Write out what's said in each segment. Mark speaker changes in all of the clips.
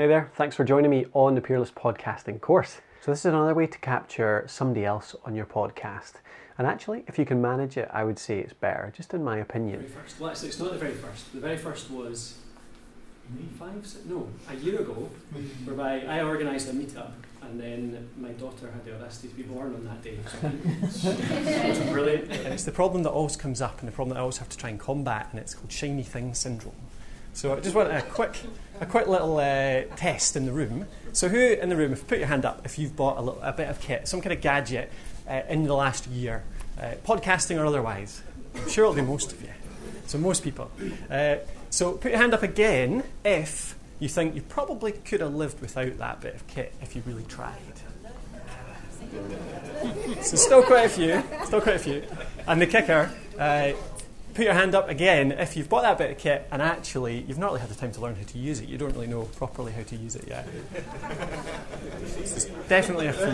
Speaker 1: Hey there, thanks for joining me on the Peerless Podcasting course. So this is another way to capture somebody else on your podcast. And actually, if you can manage it, I would say it's better, just in my opinion.
Speaker 2: Very first. Well, actually, it's not the very first. The very first was a year ago, whereby I organised a meetup, and then my daughter had the audacity to be born on that day. So it was brilliant.
Speaker 3: And it's the problem that always comes up, and the problem that I always have to try and combat, and it's called shiny thing syndrome. So I just want a quick little test in the room. So who in the room, if you put your hand up, if you've bought a bit of kit, some kind of gadget in the last year, podcasting or otherwise? I'm sure it'll be most of you. So most people. So put your hand up again if you think you probably could have lived without that bit of kit if you really tried. So still quite a few. And the kicker, put your hand up again if you've bought that bit of kit and actually you've not really had the time to learn how to use it. You don't really know properly how to use it yet. There's definitely a few.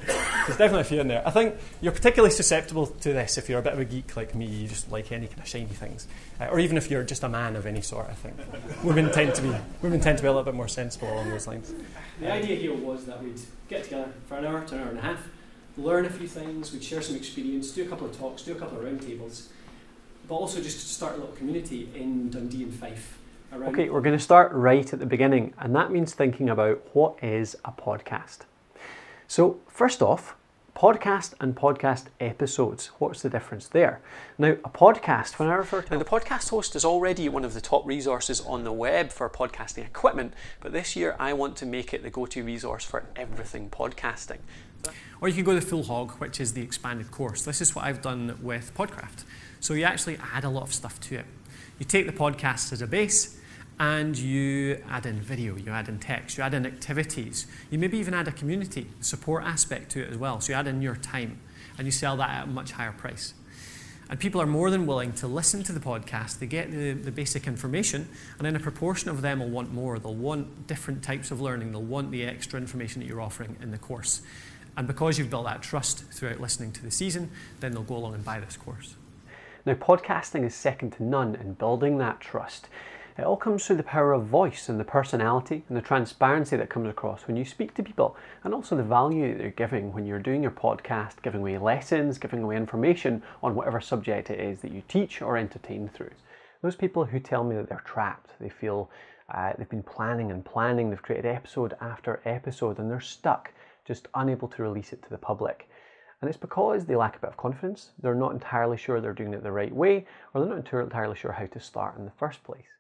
Speaker 3: There's definitely a few in there. I think you're particularly susceptible to this if you're a bit of a geek like me. You just like any kind of shiny things, or even if you're just a man of any sort. I think women tend to be a little bit more sensible along those lines.
Speaker 2: The idea here was that we'd get together for an hour to an hour and a half, learn a few things, we'd share some experience, do a couple of talks, do a couple of roundtables, but also just start a little community in Dundee and Fife.
Speaker 1: Okay, we're going to start right at the beginning, and that means thinking about what is a podcast. So first off, podcast and podcast episodes. What's the difference there? Now, a podcast, when I refer to...
Speaker 3: Now, the podcast host is already one of the top resources on the web for podcasting equipment, but this year I want to make it the go-to resource for everything podcasting. Or you can go the full hog, which is the expanded course. This is what I've done with Podcraft. So you actually add a lot of stuff to it. You take the podcast as a base, and you add in video, you add in text, you add in activities. You maybe even add a community support aspect to it as well. So you add in your time, and you sell that at a much higher price. And people are more than willing to listen to the podcast. They get the basic information, and then a proportion of them will want more. They'll want different types of learning. They'll want the extra information that you're offering in the course. And because you've built that trust throughout listening to the season, then they'll go along and buy this course.
Speaker 1: Now, podcasting is second to none in building that trust. It all comes through the power of voice and the personality and the transparency that comes across when you speak to people, and also the value that you're giving when you're doing your podcast, giving away lessons, giving away information on whatever subject it is that you teach or entertain through. Those people who tell me that they're trapped, they feel they've been planning and planning, they've created episode after episode and they're stuck, just unable to release it to the public. And it's because they lack a bit of confidence, they're not entirely sure they're doing it the right way, or they're not entirely sure how to start in the first place.